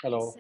Hello.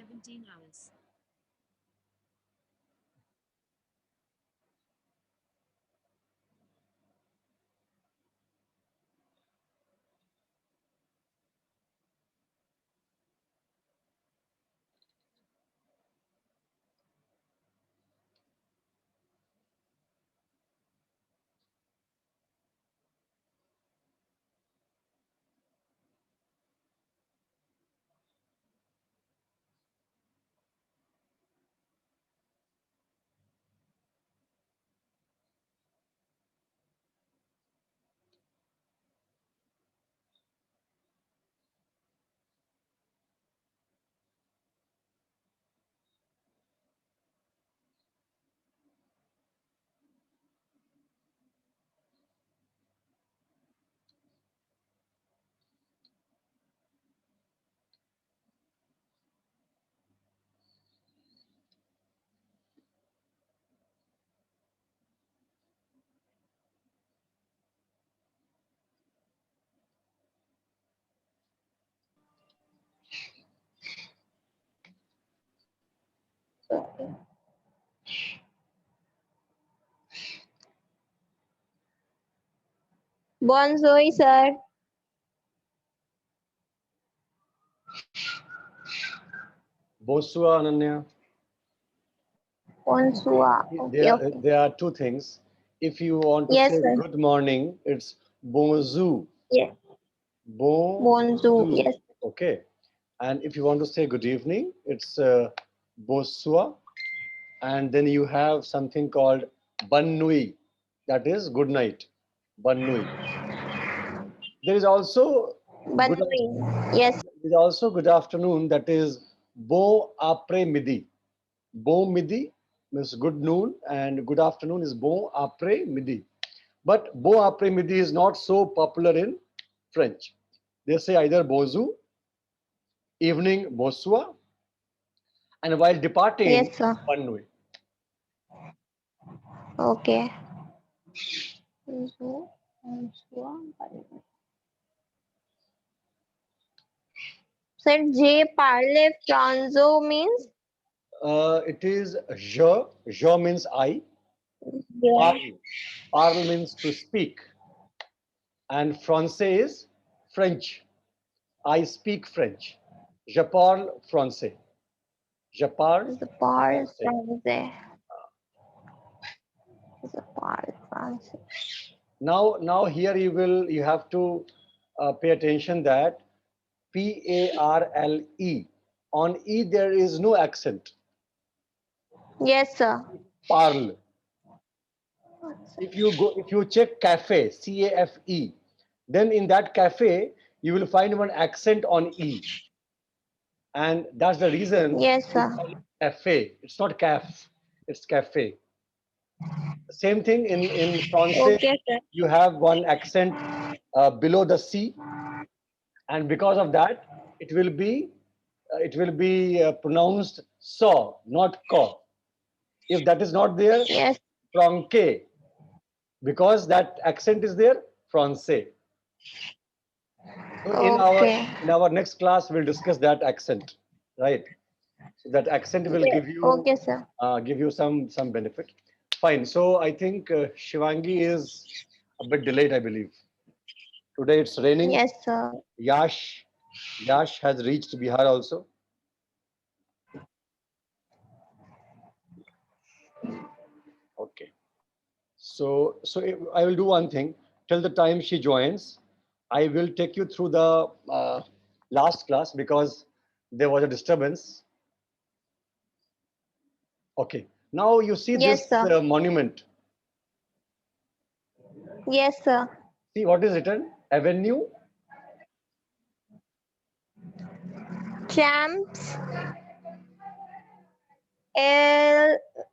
Bonsoir, sir. Bosua Ananya. Bonsoir. Okay, okay. There are two things. If you want to Yes, say sir. good morning, it's bonjour. Yes. Bonjour. Bonjour. Yes. Okay. And if you want to say good evening, it's bonsoir. And then you have something called bonne nuit. That is good night. Bonne nuit. There is also good. Bonne Yes. There is also good afternoon. That is bon après midi. Bon midi means good noon, and good afternoon is bon après midi. But bon après midi is not so popular in French. They say either bonjour, evening bonsoir, and while departing, Yes, sir. bonne nuit. Okay. Bonjour. Bonsoir. Sir, J. Parle Franzo means? It is je. Je means I. Yeah. Parle. Parle means to speak. And français is French. I speak French. Je parle français. Je parle The parle français. français. The parle français. Now here you have to pay attention that Parle. On E there is no accent. Yes, sir. Parle. If you check cafe, CAFE, then in that cafe you will find one accent on E, and that's the reason Yes, we sir. call it cafe. It's not caf, it's cafe. Same thing in Francais, Okay, sir. you have one accent below the C, and because of that, it will be pronounced so, not ko. If that is not there, Yes. franque, because that accent is there, français. So Okay. in our next class, we'll discuss that accent, right? So that accent will Yes. Okay, sir. give you some benefit. Fine. So I think Shivangi is a bit delayed, I believe. Today it's raining. Yes, sir. Yash Yash has reached Bihar also. Okay. I will do one thing. Till the time she joins, I will take you through the last class because there was a disturbance. Okay. Now you see Yes, this sir. monument. Yes, sir. See what is written? Avenue. Champs.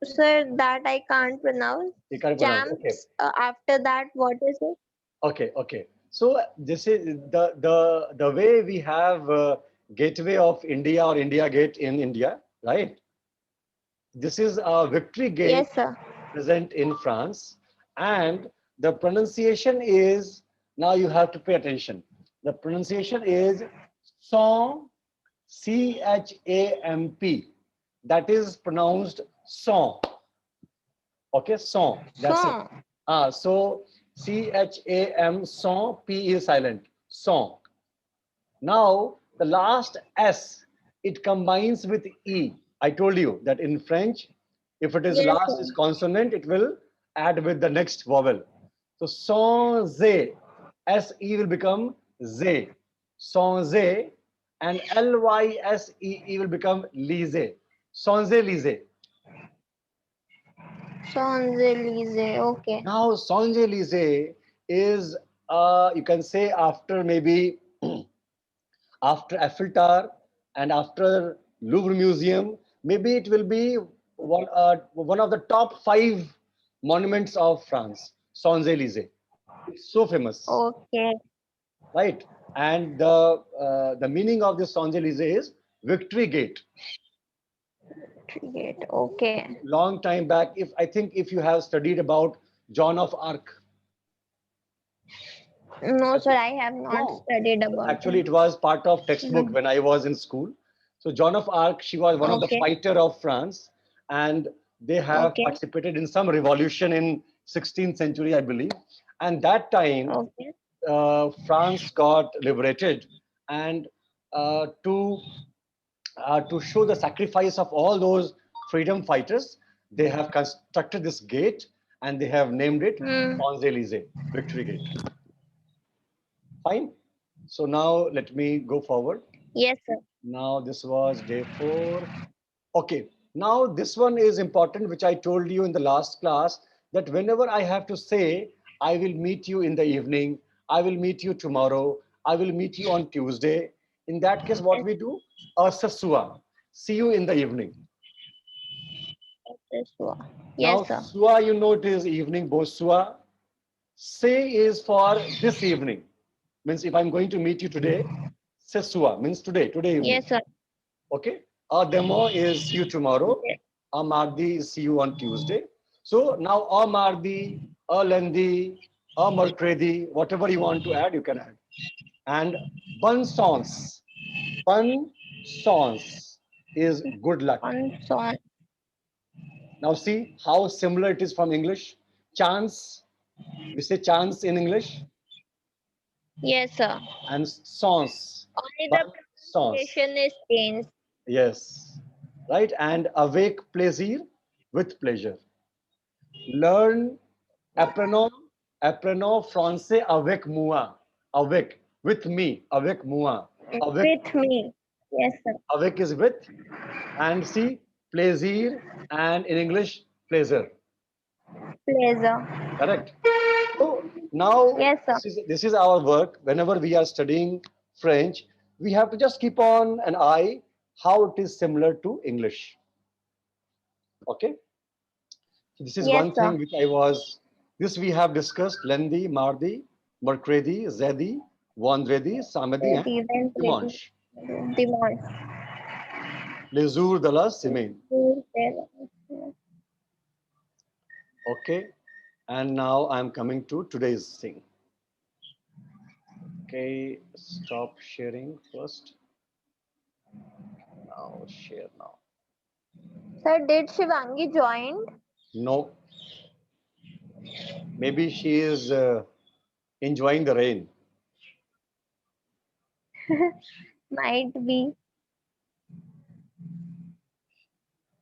Sir, that I can't pronounce. You can't pronounce. Okay. Champs. After that, what is it? Okay. Okay. So this is the way we have Gateway of India or India Gate in India, right? This is a Victory Gate Yes, sir. present in France, and the pronunciation is, now you have to pay attention. The pronunciation is Saint CHAMP. That is pronounced song. Okay, song. That's it. Song. So CHAM song, P is silent. Song. Now the last S, it combines with E. I told you that in French, if it is Yes, last sir. is consonant, it will add with the next vowel. So sans, S-E will become Z. Sans, and L-Y-S-E-E will become lise. Sans lise. Champs-Élysées. Okay. Now, Champs-Élysées is, you can say, after maybe after Eiffel Tower and after Louvre Museum, maybe it will be one of the top five monuments of France, Champs-Élysées. It's so famous, Okay. right? And the meaning of this Champs-Élysées is Victory Gate. Gate. Okay. Long time back, if I think if you have studied about Joan of Arc, No, sir, I have not no, studied about actually it. it was part of textbook Mm. when I was in school. So Joan of Arc, she was one of the Okay. fighter of France, and they have Okay. participated in some revolution in 16th century, I believe. And that time, Okay. France got liberated, and to show the sacrifice of all those freedom fighters, they have constructed this gate and they have named it Hmm. Champs-Élysées, Victory Gate. Fine. So now let me go forward. Yes, sir. Now this was day 4. Okay. Now this one is important, which I told you in the last class, that whenever I have to say, I will meet you in the evening, I will meet you tomorrow, I will meet you on Tuesday. In that case, what Yes, we do? Asasua. See you in the evening. yes, sir. Now, Yes, sir. sua, you know it is evening, bosua. Say is for this evening. Means if I'm going to meet you today, sesua means today evening. Yes, sir. Okay. A demo is see you tomorrow. Okay. A mardi is see you on Tuesday. So now a mardi, a lendi, a mercredi, whatever you want to add, you can add. And bon sens. Bon sens is good luck. On song. Now see how similar it is from English. Chance, we say chance in English, Yes, sir. and sens, Only the bon sens. pronunciation is changed. Yes, right. And awake plaisir with pleasure. Learn apprenons, apprenons français avec moi. Avec, with me, avec moi. Avec, With me. Yes, sir. avec is with, and see, plaisir, and in English, pleasure. Pleasure. Correct. So now Yes, sir. this is our work. Whenever we are studying French, we have to just keep on an eye how it is similar to English. Okay. This is Yes, one sir. thing which this we have discussed lundi, mardi, mercredi, zedi, vendredi, samedi, With and event ready. dimanche. Demand. Les jours de la semaine. Yes, Okay. And now I'm coming to today's thing. Okay. Stop sharing first. Now share now. sir, did Shivangi join? No. Maybe she is enjoying the rain. Might be.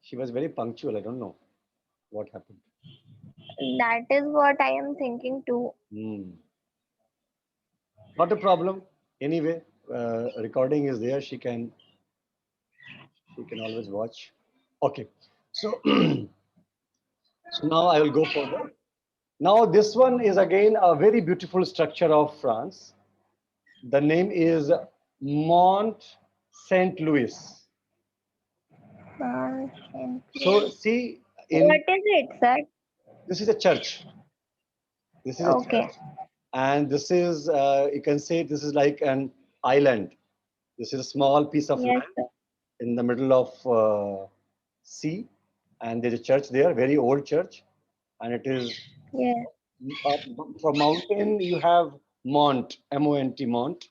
She was very punctual. I don't know what happened. That is what I am thinking too. Hmm. Not a problem. Anyway, recording is there. She can always watch. Okay. So so now I will go further. Now this one is again a very beautiful structure of France. The name is Mont Saint Louis. So see, What in is it, sir? this is a church. This is a Okay. church, and this is you can say this is like an island. This is a small piece of Yes, land sir. in the middle of sea, and there's a church there, very old church, and it is Yes. uh, for mountain. You have Mont, Mont, Mont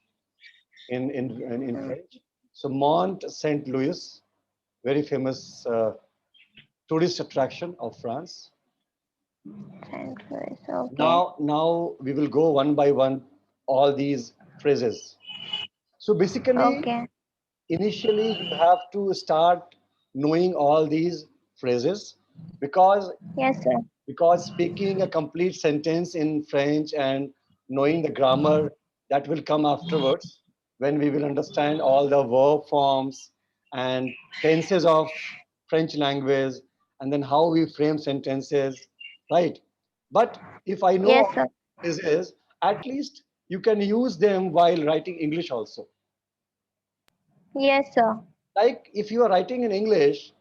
in French. So Mont Saint Louis, very famous tourist attraction of France. Saint Louis. Okay. Now we will go one by one all these phrases. So basically, Okay. initially you have to start knowing all these phrases because Yes, sir. speaking a complete sentence in French and knowing the grammar that will come afterwards when we will understand all the verb forms and tenses of French language and then how we frame sentences, right? But if I know Yes, all sir. these phrases, at least you can use them while writing English also. Yes, sir. Like if you are writing in English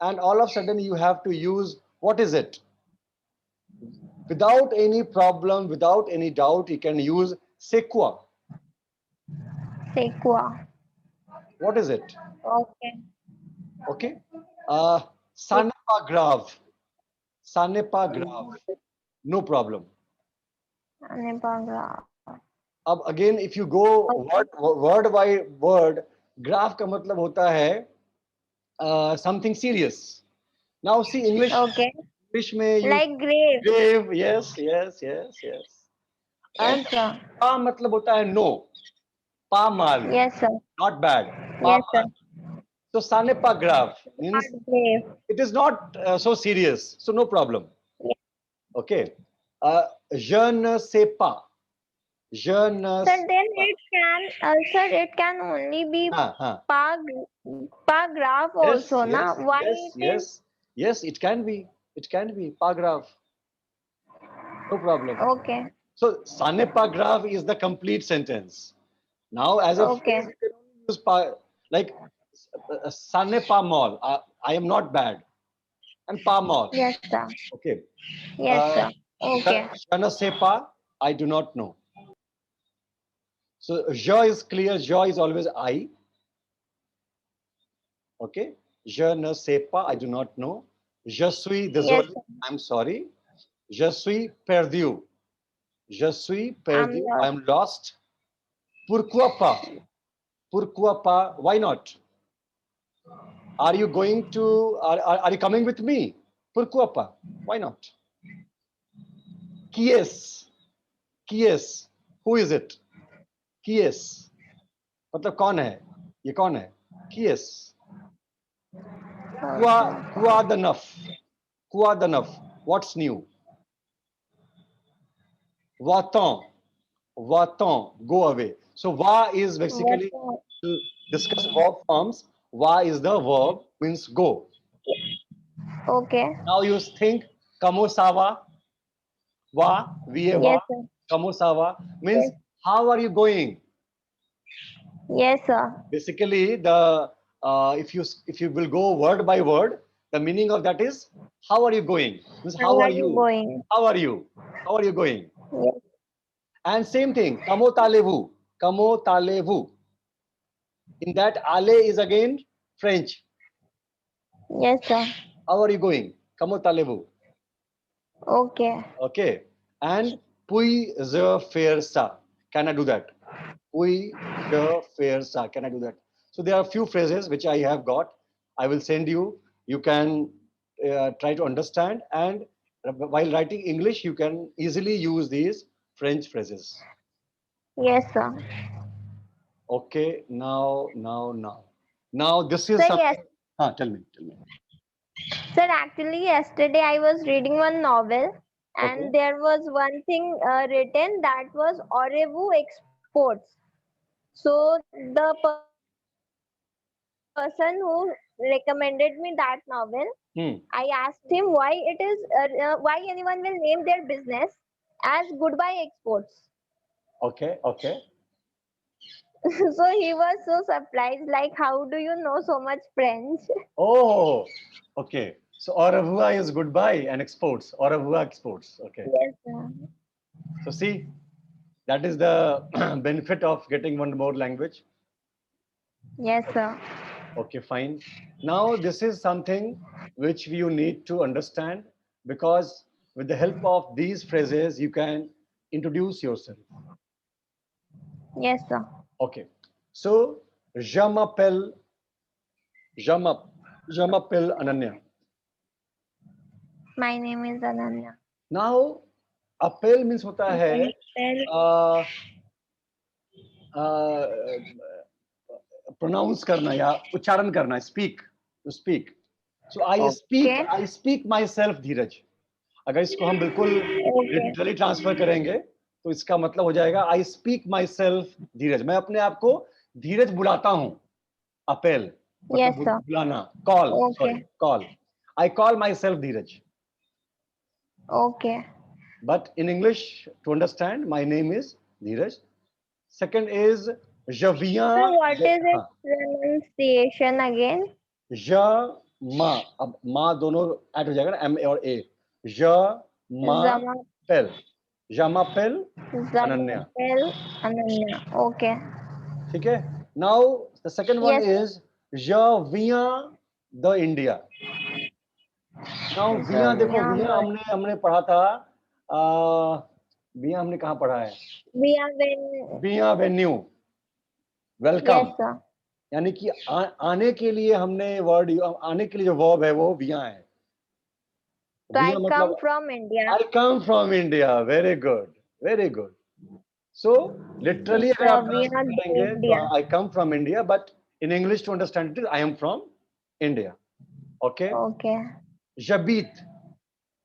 and all of a sudden you have to use what is it? Without any problem, without any doubt, you can use sequa. Sequa. What is it? Okay. Okay. Uh, Sanepa grave. Sanepa grave. No problem. Anipagra. Again, if you go word by word, graph का मतलब होता है something serious. Now see Okay. English में you Like grave. grave, yes, yes, yes, yes. Yes, And sir. pa मतलब होता है no, pa mal, Yes, sir. not bad, pa Yes, sir. mal. So sanepa grave Not means grave. it is not so serious, so no problem. Yes. Okay. Je ne sais pas. Je ne Sir, sais then pas. it can, sir, it can only be हाँ, हाँ. pa, pa graph Yes, also, na? yes, Why yes, it is? yes. Yes, it can be. It can be. Paragraph. No problem. Okay. So, sane paragraph is the complete sentence. Now, as a phrase, Okay. you can only use like sane pa mall. I am not bad. And pa mall. Yes, sir. Okay. Yes, Uh, sir. Okay. je ne sais pas. I do not know. So, je is clear. Je is always I. Okay. Je ne sais pas. I do not know. Je suis Yes, désolé. sir. I'm sorry. Je suis perdu. Je suis I'm perdu. lost. I'm lost. Pourquoi pas? Pourquoi pas? Why not? Are you going to? Are you coming with me? Pourquoi pas? Why not? Qui est? Qui est? Who is it? Qui est? मतलब कौन है? ये कौन है? Qui est? Quoi the neuf? Quoi the neuf? What's new? Va-t'en. Va-t'en. Go away. So va is What? basically to discuss verb forms. Va is the verb means go. Okay. Now you think kamosawa wa Yes, vieva sir. kamosawa means Yes. how are you going? Yes, sir. Basically, the if you will go word by word, the meaning of that is how are you going? Means How how are are you you? going? How are you? How are you going? Yes. And same thing, kamo talevu, kamo talevu. In that ale is again French. Yes, sir. How are you going? Kamo talevu. Okay. Okay. And puis je faire ça. Can I do that? Puis je faire ça. Can I do that? So there are a few phrases which I have got. I will send you. You can try to understand. And while writing English, you can easily use these French phrases. Yes, sir. Okay. Now this is Sir, yes. something. Tell me. Tell me. Sir, actually, yesterday I was reading one novel Okay. and there was one thing written that was Orevu Exports. So, the person who recommended me that novel, I asked him why it is, why anyone will name their business as Goodbye Exports. Okay. Okay. So, he was so surprised, like, how do you know so much French? Oh, okay. So au revoir is goodbye and exports. Au revoir exports. Okay. Yes, sir. So see, that is the benefit of getting one more language. Yes, sir. Okay, fine. Now this is something which you need to understand because with the help of these phrases, you can introduce yourself. Yes, sir. Okay. So Je m'appelle Ananya. My name is Ananya. Now, appel means होता है Well, pronounce करना या उच्चारण करना, speak, to speak. So I okay. Speak myself Dheeraj. अगर इसको हम बिल्कुल Okay. लिटरली ट्रांसफर करेंगे तो इसका मतलब हो जाएगा आई स्पीक माई सेल्फ धीरज. मैं अपने आप को धीरज बुलाता हूँ. अपेल Yes, मतलब sir. बुलाना, call, sorry, Okay. Call. I call myself Dheeraj. Okay. But in English, to understand, my name is Dheeraj. Second is je So viens what de, is its हाँ, pronunciation again? je ma. अब माँ दोनों add हो जाएगा ना, M और A. Je Zama, m'appelle. Je m'appelle Ananya. Zamapel, Ananya. Okay. ठीक है. Now the second one Yes. is je viens de India. Now viens, देखो viens हमने पढ़ा था. viens हमने कहाँ पढ़ा है? We are when. Bienvenue, welcome. Yes, sir. यानी कि आने के लिए हमने वर्ड, आने के लिए जो वर्ब है वो विया है. So I विया come मतलब from India. I come from India. Very good, very good. So literally अगर So आप we ट्रांसलेट are करेंगे तो India. I come from India, but in English to understand it I am from India. Okay. Okay. जबीत.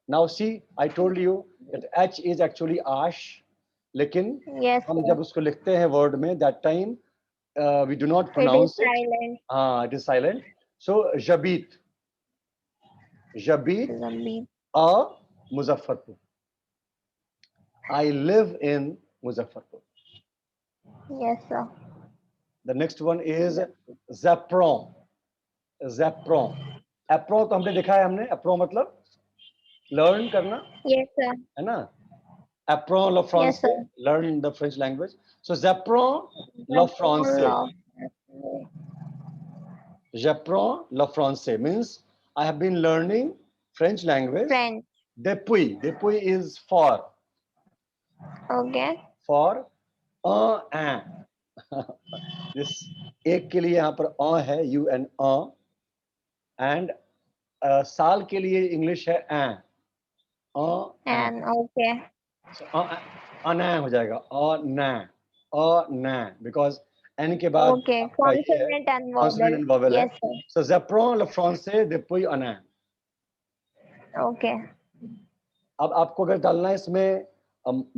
Now see, I told you that H is actually ash, लेकिन Yes, हम sir. जब उसको लिखते हैं word में, that time we do not It is pronounce it. silent. It is silent. So Jabit, Jabit, Zambi. Muzaffarpur. I live in Muzaffarpur. Yes, sir. The next one is Zapron. Zapron. Apron तो हमने देखा है, हमने apron मतलब learn करना, Yes, sir. है ना? Apron le Yes, français, sir. learn the French language. So Zapron le français. J'apprends le français means I have been learning French language. French. Depuis. Depuis is for. Okay. For un. This एक के लिए यहाँ पर है, u and and साल के लिए English है an. And okay. So अन हो जाएगा, अन, because n के बाद Okay. आपका ये है Consonant and consonant vowel. and vowel है. Yes, sir. So j'apprends le français depuis un an. Okay. अब आपको अगर डालना है इसमें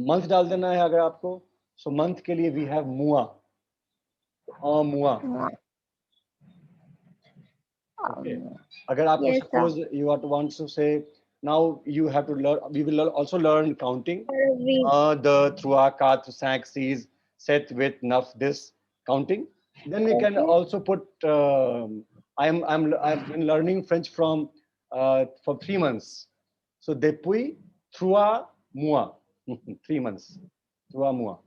मंथ डाल देना है अगर आपको, सो मंथ के लिए वी हैव मुआ. मुआ. ओके. अगर आपको Yes, sir. Suppose you are to want to say now you have to learn, we will also learn counting. We. The through kat sank sees set with nuf this counting. Then we can Okay. also put I've been learning French from for 3 months. So depuis 3 mois. 3 months. 3 mois.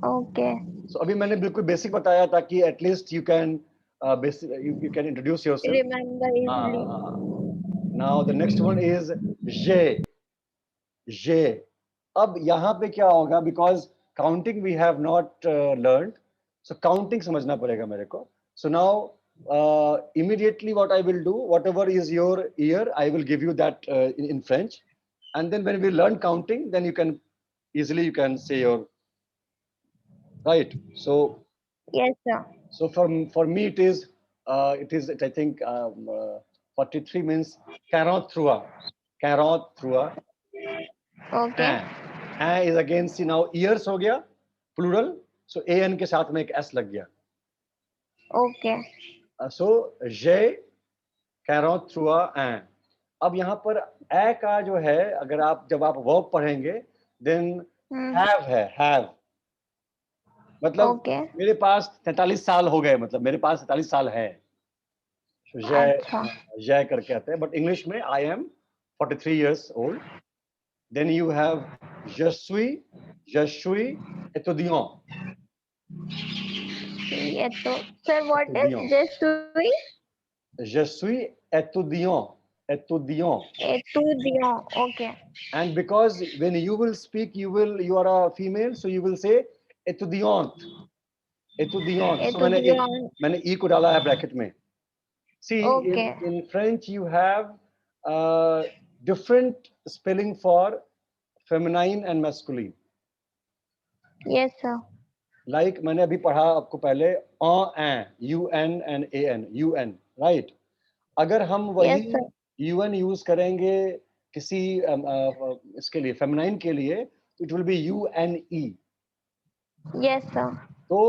Okay. So अभी मैंने बिल्कुल basic बताया ताकि at least you can you can introduce yourself. Remember easily. Now the next one is j'ai. J'ai. अब यहाँ पे क्या होगा, because counting we have not learned, so counting समझना पड़ेगा मेरे को. So now immediately what I will do, whatever is your ear, I will give you that in French, and then when we learn counting, then you can easily you can say your right. So Yes, sir. so for me it is I think 43 means 43. 43. Okay. is again, see now ears हो गया plural, so an के साथ में एक s लग गया. Okay. So j'ai 43 ans. अब यहाँ पर a का जो है, अगर आप जब आप verb पढ़ेंगे then have है, have मतलब Okay. मेरे पास 43 साल हो गए, मतलब मेरे पास 43 साल है. So j'ai करके आते हैं, but English में I am 43 years old. Then you have je suis étudiant. Sir, what is Étudiant. je suis? Je suis étudiant. Étudiant. Étudiant. Okay. And because when you will speak, you are a female, so you will say étudiante. एतुदियांत. So Etudiant. मैंने ई को डाला है bracket में. See, Okay. in French you have different spelling for feminine and masculine. Yes, sir. Like मैंने अभी पढ़ा आपको पहले UN and AN, UN, right? अगर हम Yes, वही sir. UN यूज करेंगे किसी इसके लिए फेमिनाइन के लिए, तो it will be UNE. Yes, sir. तो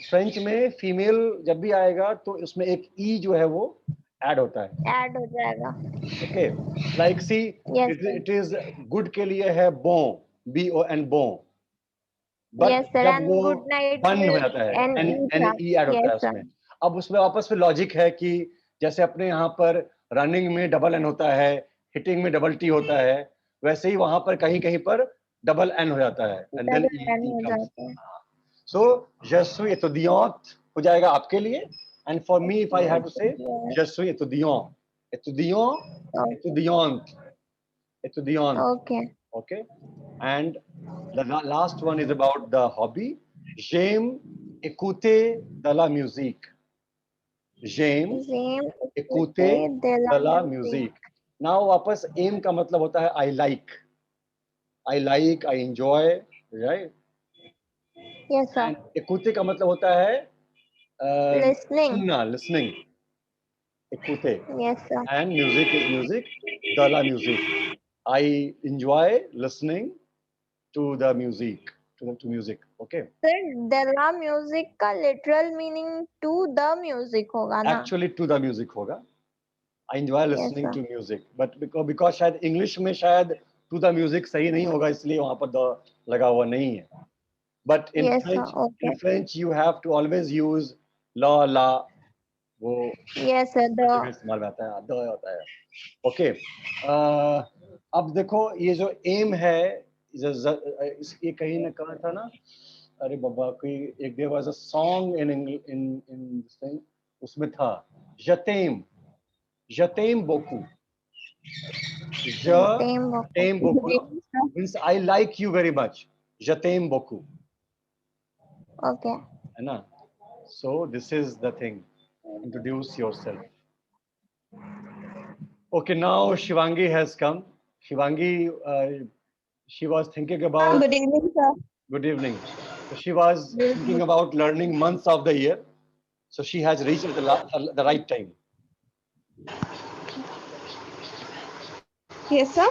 फ्रेंच में फीमेल जब भी आएगा तो उसमें एक ई जो है वो ऐड होता है. Add हो जाएगा. Okay, like see, Yes, sir. It is good के लिए है bon, BON, bon. But Yes, sir. जब And वो good night बन हो जाता है, and N Isha. E add होता Yes, है sir. उसमें. अब उसमें आपस में लॉजिक है कि जैसे अपने यहाँ पर रनिंग में डबल एन होता है, हिटिंग में डबल टी होता है, वैसे ही वहां पर कहीं कहीं पर डबल एन हो जाता है, एंड देन Double N ई हो कम्स. जाता है. सो je suis étudiante हो जाएगा आपके लिए, and for me if I have to say je suis étudiant, étudiant, Okay. étudiante, étudiante. Okay. Okay, and the last one is about the hobby. J'aime écouter de la musique. J'aime Same. écouter De la de la music. musique. Now वापस aim का मतलब होता है I like, I enjoy, right? Yes, sir. And écouter का मतलब होता है Listening. सुनना, listening. Écouter. Yes, sir. And music is music, de la musique. I enjoy listening to the music, to music. Okay. Sir, de la music का literal meaning to the music होगा ना? Actually to the music होगा. I enjoy Yes, listening sir. to music, but because शायद English में शायद to the music सही नहीं होगा, इसलिए वहाँ पर the लगा हुआ नहीं है. But in Yes, sir. French, Okay. in French you have to always use la, वो Yes, sir. हर The जगह इस्तेमाल में आता है, द होता है. Okay. अब देखो ये जो aim है, ये कहीं ना कहा था ना, अरे बाबा कोई एक there was a song in this thing, उसमें था je t'aime beaucoup. Je same book. t'aime beaucoup means I like you very much. Je t'aime beaucoup, Okay. है ना? So this is the thing. Introduce yourself. Okay, now Shivangi has come. Shivangi, she was thinking about. Good evening, sir. Good evening. So she was thinking about learning months of the year. So she has reached at the right time. Yes, sir.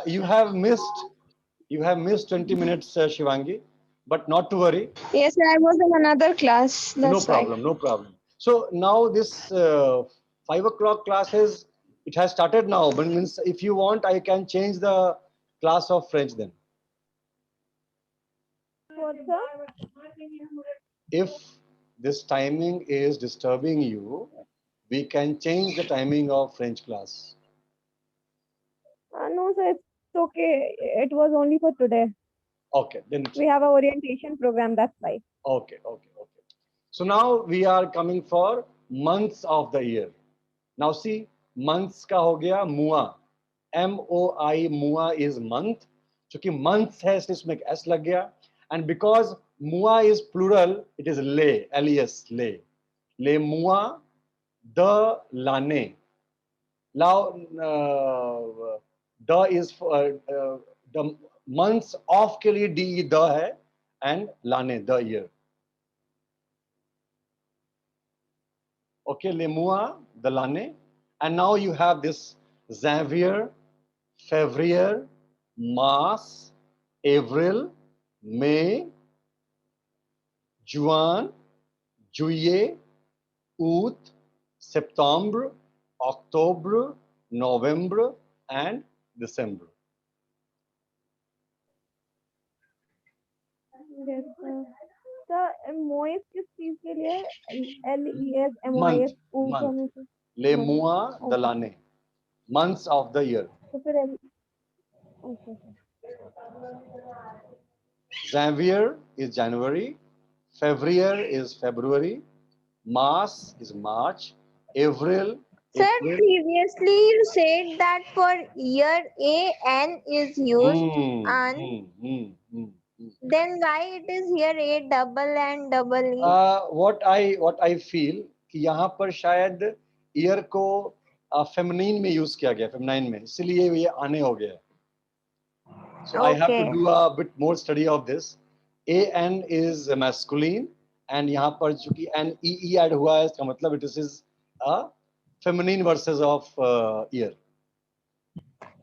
You have missed 20 minutes, Shivangi, but not to worry. Yes, sir. I was in another class. No That's why. problem, no problem. So now this 5 o'clock classes, it has started now. But means if you want, I can change the class of French then. What, sir? If this timing is disturbing you, we can change the timing of French class. No, sir. It's okay. It was only for today. Okay, then We have a orientation program. That's why. okay. So now we are coming for months of the year. Now see, months का हो गया मुआ, MOI, मुआ is month. क्योंकि months है इसलिए इसमें एक S लग गया. And because मुआ is plural, it is ले, LES, ले. ले मुआ, the लाने. Now, the is the months of के लिए DE the है, and लाने, the year. Okay, ले मुआ, the लाने. And now you have this Xavier, Février, Mars, Avril, May, Juin, Juillet, Août, Septembre, October, November, and December. Yes, sir. Sir, MOIS किस चीज के लिए? LES, Month, MOIS, month. Les mois de l'année. Months of the year. तो फिर okay, sir. Janvier is January. February is February. Mars is March. April. Sir, previously you said that for year A N is used and Then why it is here A double and double E? what I feel कि यहाँ पर शायद year को feminine में use किया गया, feminine में, इसलिए ये आने हो गया. So I have to Okay. do a bit more study of this. AN is masculine and यहाँ पर चूंकि NEE add हुआ है, इसका मतलब it is a feminine versus of ear.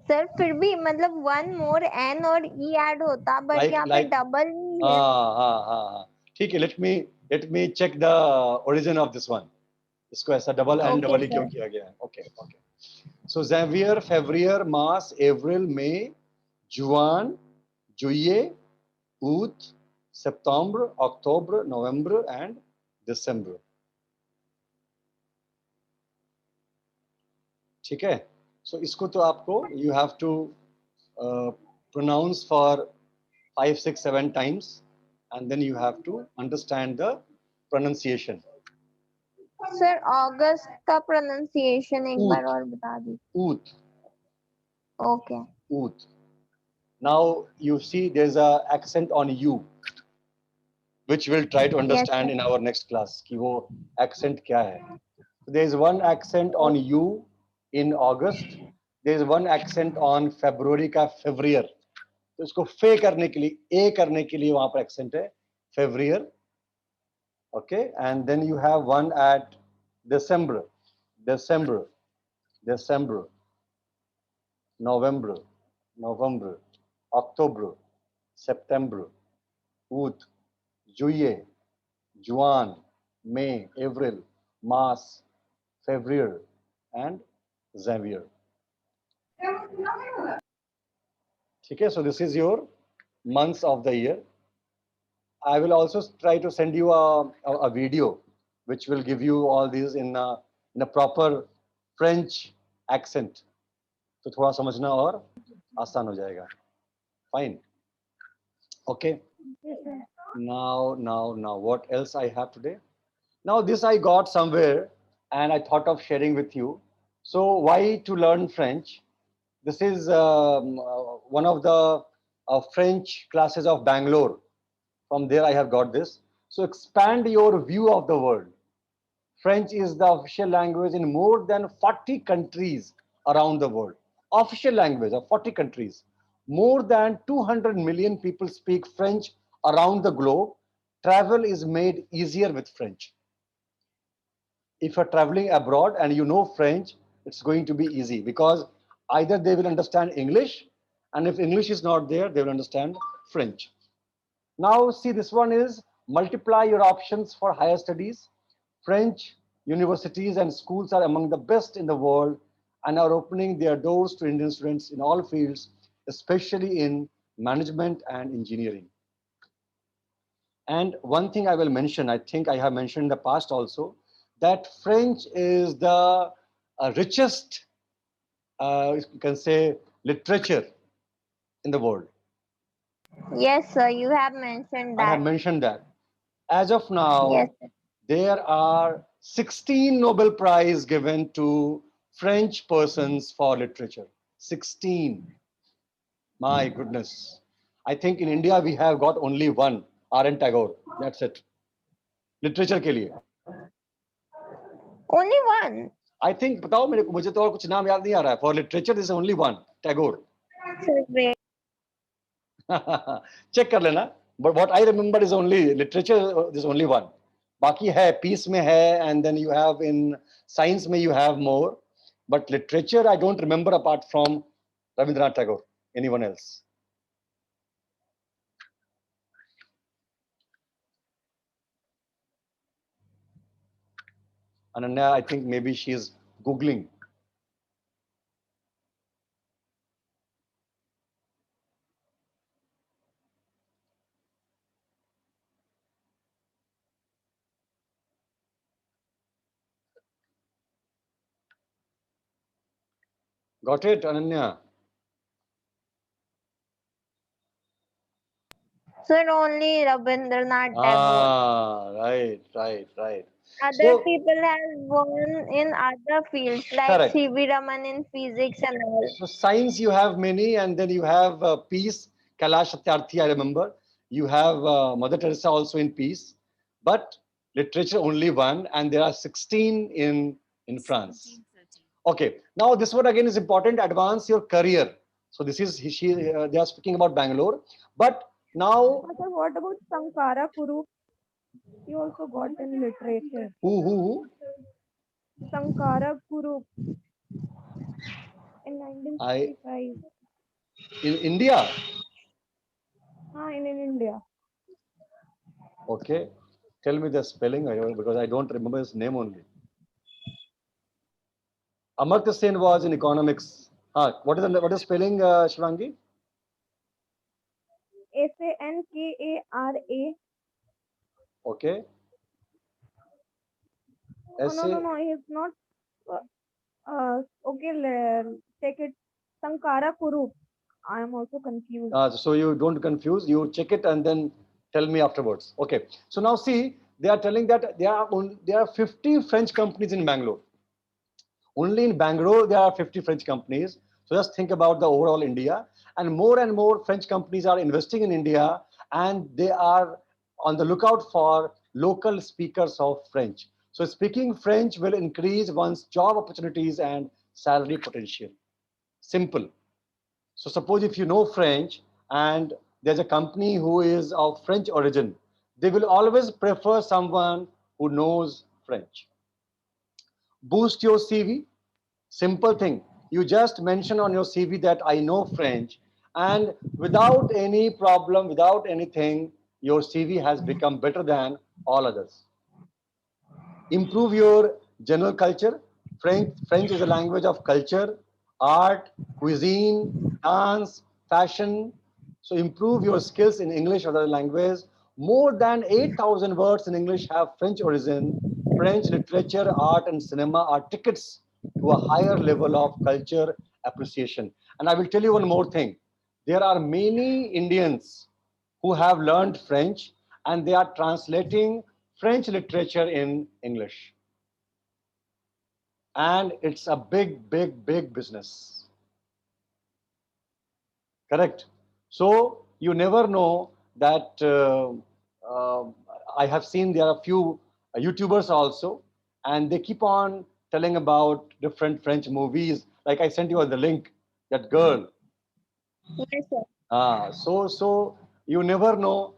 Sir फिर भी मतलब वन मोर एन और ई ऐड होता बट Like यहाँ पे like डबल ई है. हाँ. ठीक है, let me check the origin of this one. इसको ऐसा double and Okay, double he sir. क्यों किया गया है? Okay. So Xavier, February, Mars, April, May, Juan, Juillet, Août, September, October, November and December. ठीक है? So इसको तो आपको you have to pronounce for 5, 6, 7 times and then you have to understand the pronunciation. Sir अगस्त का pronunciation एक बार Oot. और बता दीजिए. Oot. Okay. Oot. Now you see there's a accent on U, which we'll try to understand in our next class. कि वो accent क्या है? There's one accent on U in August. There's one accent on February का February. तो इसको फे करने के लिए, ए करने के लिए वहां पर accent है February. Okay, and then you have one at December, November, October, September, Août, Juillet, Juan, May, April, Mars, February, and Xavier. Okay, so this is your months of the year. I will also try to send you a video which will give you all these in a proper French accent. तो थोड़ा समझना और आसान हो जाएगा. Fine. Okay. Now, what else I have today? Now, this I got somewhere and I thought of sharing with you. So, why to learn French? This is one of the French classes of Bangalore. From there, I have got this. So, expand your view of the world. French is the official language in more than 40 countries around the world. Official language of 40 countries. More than 200 million people speak French around the globe. Travel is made easier with French. If you're traveling abroad and you know French, it's going to be easy because either they will understand English, and if English is not there, they will understand French. Now, see, this one is multiply your options for higher studies. French universities and schools are among the best in the world and are opening their doors to Indian students in all fields, especially in management and engineering. And one thing I will mention, I think I have mentioned in the past also, that French is the richest, you can say, literature in the world. Yes, sir. You have mentioned I have that. mentioned that. As of now, Yes, sir. there are 16 Nobel Prize given to French persons for literature. 16. My goodness. I think in India we have got only one, R.N. Tagore. That's it. Literature के लिए. Only one. I think बताओ मेरे को, मुझे तो और कुछ नाम याद नहीं आ रहा है. For literature there is only one, Tagore. Sir, great. Check कर लेना. But what I remember is only literature. There's only one. बाकी है, peace में है, and then you have in science में you have more. But literature I don't remember apart from Rabindranath Tagore. Anyone else? Ananya, I think maybe she is Googling. Got it, Ananya? Sir, only Rabindranath Tagore. Right. Other So, people have won in other fields like Correct. C.V. Raman in physics and all. so science you have many, and then you have peace, Kailash Satyarthi, I remember. You have Mother Teresa also in peace, but literature only one, and there are 16 in France. Okay, now this one again is important. Advance your career. So this is they are speaking about Bangalore, but now Sir, what about Sankara Kurup? He also got in literature. who Sankara Kurup in I 1965. in India. In India. Okay, tell me the spelling because I don't remember his name only. Amartya Sen was in economics. What is spelling, Shivangi? Sankara. Okay, Oh, S A. no, he's not. Okay, take it. Sankara Kurup. I am also confused. So you don't confuse. You check it and then tell me afterwards. Okay. So now see, they are telling that there are 50 French companies in Bangalore. Only in Bangalore there are 50 French companies. So just think about the overall India, and more French companies are investing in India, and they are on the lookout for local speakers of French. So speaking French will increase one's job opportunities and salary potential. Simple. So suppose if you know French and there's a company who is of French origin, they will always prefer someone who knows French. Boost your CV. Simple thing. You just mention on your CV that I know French, and without any problem, without anything, your CV has become better than all others. Improve your general culture. French is a language of culture, art, cuisine, dance, fashion. So improve your skills in English or other language. More than 8,000 words in English have French origin. French literature, art, and cinema are tickets to a higher level of culture appreciation. And I will tell you one more thing. There are many Indians who have learned French, and they are translating French literature in English. And it's a big business. Correct. So you never know that uh, I have seen there are a few YouTubers also, and they keep on telling about different French movies. Like I sent you the link, that girl. Yes, sir. So you never know.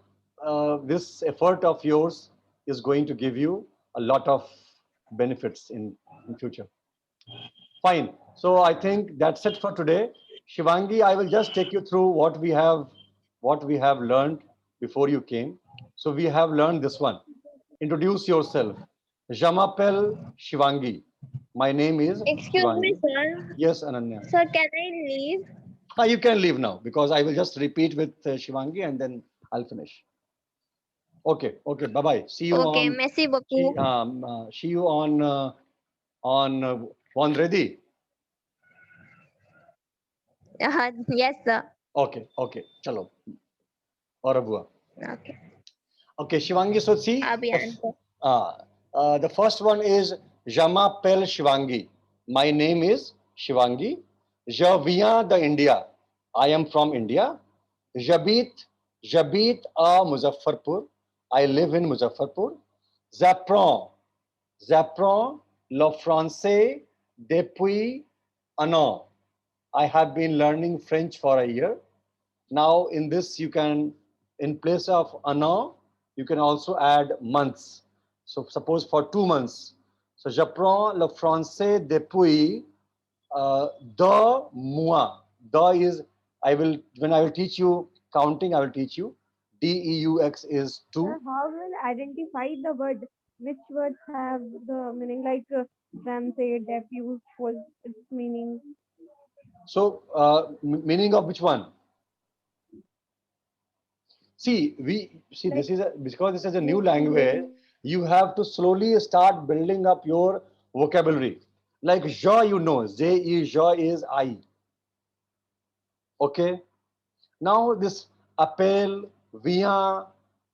This effort of yours is going to give you a lot of benefits in future. Fine. So I think that's it for today. Shivangi, I will just take you through what we have learned before you came. So we have learned this one. Introduce yourself. Je m'appelle Shivangi. My name is Excuse me, Shivangi. sir. Yes, Ananya. Sir, can I leave? You can leave now because I will just repeat with Shivangi and then I'll finish. Okay, okay. Bye bye. See you Okay, on. merci beaucoup. See you on Vendredi. Yes, sir. Okay, okay. Chalo. Au revoir. Okay. Okay, Shivangi. So see, Abhi answer. the first one is Je m'appelle Shivangi. My name is Shivangi. Je viens de India. I am from India. J'habite à Muzaffarpur. I live in Muzaffarpur. J'apprends le français depuis un an. I have been learning French for a year. Now, in this, you can, in place of an an, you can also add months. So, suppose for 2 months. So, j'apprends le français depuis 2 mois. The is, when I will teach you counting, I will teach you. DEUX is Sir, 2. how will identify the word? Which words have the meaning like say, diffuse was its meaning? So, meaning of which one? See Like this is because this is a new language. diffuse. You have to slowly start building up your vocabulary. Like je, you know, je is I. Okay. Now this appel, vient,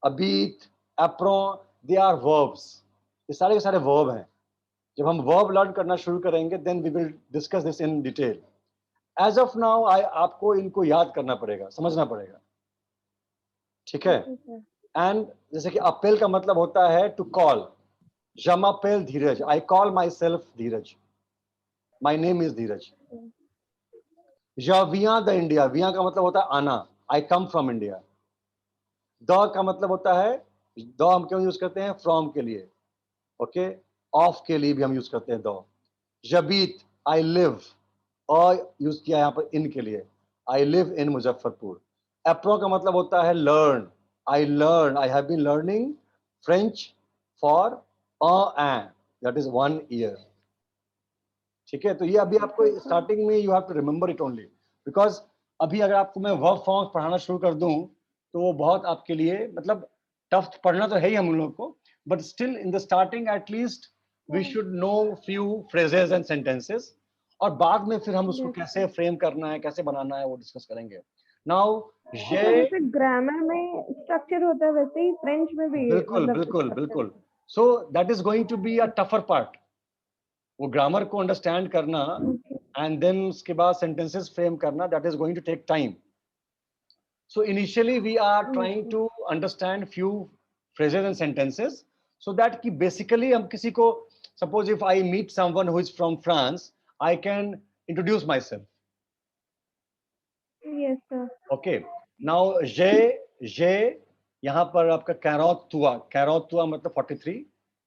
habite, apprend, they are verbs. ये सारे verb हैं. जब हम verb learn करना शुरू करेंगे, then we will discuss this in detail. As of now, आपको इनको याद करना पड़ेगा, समझना पड़ेगा. ठीक है। Okay, sir. एंड जैसे कि अपेल का मतलब होता है टू कॉल, जमापेल Dheeraj, I call myself Dheeraj, my name is Dheeraj. विया द इंडिया, विया का मतलब होता है आना, आई कम फ्रॉम इंडिया। द का मतलब होता है, द हम क्यों यूज करते हैं, फ्रॉम के लिए, ओके, ऑफ के लिए भी हम यूज करते हैं द। जबीत, आई लिव, और यूज किया यहाँ पर इन के लिए, आई लिव इन मुजफ्फरपुर। एप्रो का मतलब होता है learn, I have been learning French for that is 1 year. ठीक है, तो ये अभी आपको स्टार्टिंग में you have to remember it only, because अभी अगर आपको मैं वर्ब फॉर्म्स पढ़ाना शुरू कर दूं तो वो बहुत आपके लिए मतलब टफ पढ़ना तो है ही हम लोग को, but still in the starting at least we should know few phrases and sentences, और बाद में फिर हम उसको Yes. कैसे फ्रेम करना है, कैसे बनाना है, वो डिस्कस करेंगे। नाउ तो ये जैसे ग्रामर में स्ट्रक्चर होता है वैसे ही फ्रेंच में भी बिल्कुल मतलब बिल्कुल स्ट्रक्चर बिल्कुल, so that is going to be a tougher part, वो ग्रामर को अंडरस्टैंड करना एंड देन उसके बाद सेंटेंसेस फ्रेम करना, that is going to take time. So initially we are trying to understand few phrases and sentences so that कि basically हम किसी को, suppose if I meet someone who is from France, I can introduce myself. Yes sir. Okay. Now je यहाँ पर आपका कैरोत तुआ मतलब 43,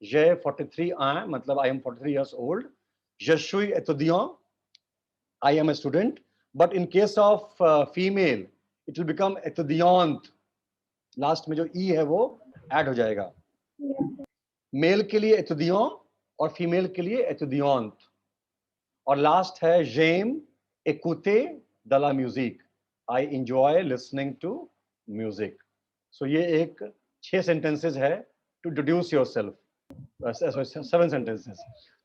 je 43 ans मतलब I am 43 years old, je suis étudiant, I am a student, but in case of female it will become étudiante, last में जो ई है वो ऐड हो जाएगा। मेल के लिए एतुदियों और फीमेल के लिए एतुदियोंत, और लास्ट है जेम एकुते द ला म्यूजिक, I enjoy listening to music. So ये एक 6 सेंटेंसेस है टू इंट्रोड्यूस योरसेल्फ, 7 सेंटेंसेस।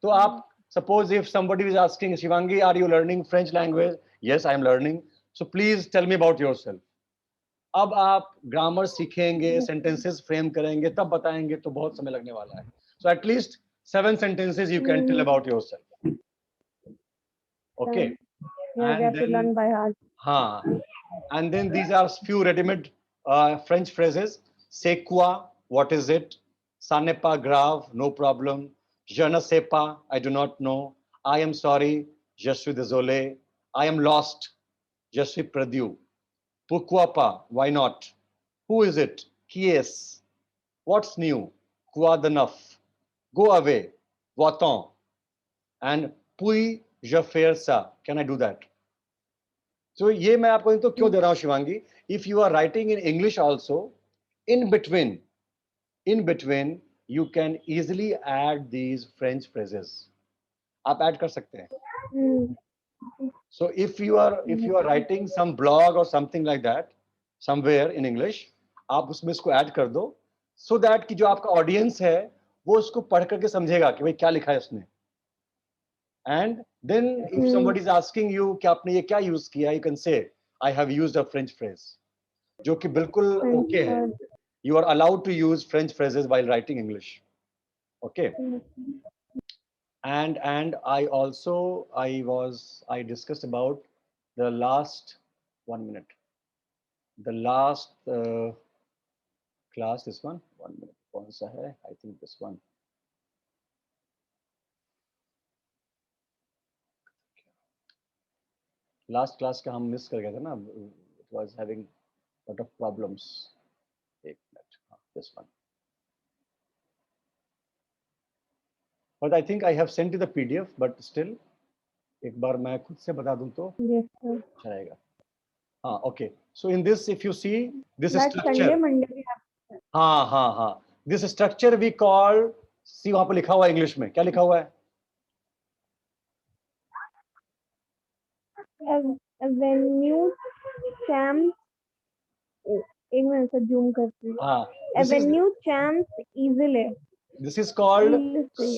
तो आप suppose if somebody is asking Shivangi are you learning French language, yes I am learning, so please tell me about yourself. अब आप grammar सीखेंगे, sentences frame करेंगे, तब बताएंगे तो बहुत समय लगने वाला है। So at least 7 sentences you can tell about yourself. Okay. Yeah, we And have to then learn by heart. and then these are few ready-made French phrases. C'est quoi? What is it? Ça n'est pas grave, no problem. Je ne sais pas, I do not know. I am sorry, je suis désolé. I am lost, je suis perdu. Pourquoi pas? Why not? Who is it? Qui est? What's new? Quoi de neuf? Go away. Va-t'en. And puis je faire ça. Can I do that? So ये मैं आपको तो क्यों दे रहा हूँ Shivangi? If you are writing in English also, in between you can easily add these French phrases. आप add कर सकते हैं. So if you are writing some blog or something like that somewhere in English, आप उसमें इसको add कर दो, so that कि जो आपका ऑडियंस है वो उसको पढ़ करके समझेगा कि भाई क्या लिखा है उसने. And then if somebody is asking you कि आपने ये क्या यूज किया, you can say I have used a French phrase, जो कि बिल्कुल okay है. You are allowed to use French phrases while writing English. Okay. And I discussed about the last 1 minute, the last class, this one, 1 minute, कौन सा है? I think this one. Last class का हम miss कर गए थे ना, it was having lot of problems. एक minute, this one. But I think I have sent you the PDF, but still एक बार मैं खुद से बता दूं तो अच्छा रहेगा. हाँ, okay. So in this, if you see this structure, Sunday, Monday we have. हाँ, this structure we call, see वहाँ पे लिखा हुआ है इंग्लिश में, क्या लिखा हुआ है? Avenue champs, एक मिनट से जूम करती हूँ. हाँ, Avenue champs easily. this is called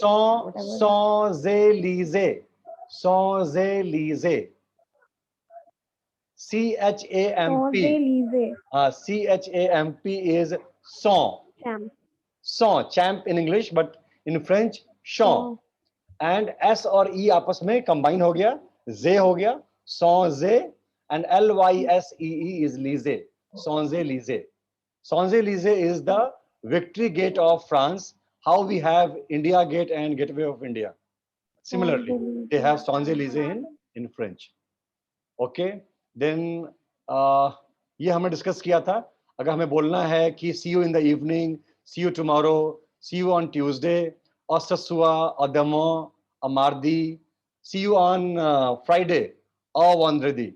Champs-Élysées. Champs-Élysées. CHAMP. CHAMP is champ in English, but in French champ. And S और E आपस में combine हो गया, Z हो गया, Champs-Élysées, and LYSEE is Lise, Champs-Élysées. Champs-Élysées is the victory gate of France. How we have India Gate and Gateway of India. Similarly, they have Champs-Élysées in French. Okay, then ये हमने discuss किया था. अगर हमें बोलना है कि see you in the evening, see you tomorrow, see you on Tuesday, or ce soir, or demain, or mardi, see you on Friday or vendredi.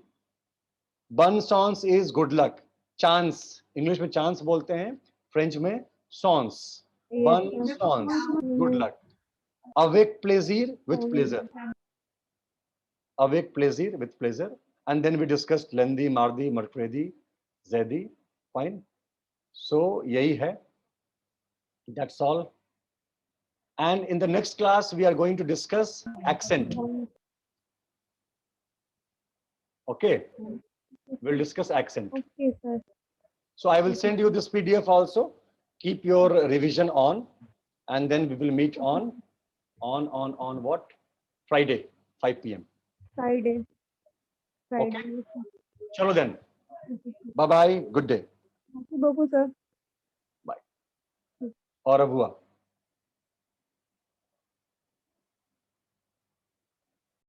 Bonne chance is good luck. Chance, English में chance बोलते हैं, French में chance. Bonne chance, good luck. Avec plaisir, with pleasure. Avec plaisir, with pleasure. And then we discussed lundi, mardi, mercredi, jeudi. Fine. So यही है. That's all. And in the next class, we are going to discuss accent. Okay. We'll discuss accent. Okay, sir. So I will send you this PDF also. Keep your revision on, and then we will meet on what? Friday, 5 p.m. Friday. Okay. Chalo then. Bye bye. Good day. Thank you, Babu, sir. Bye. Au revoir.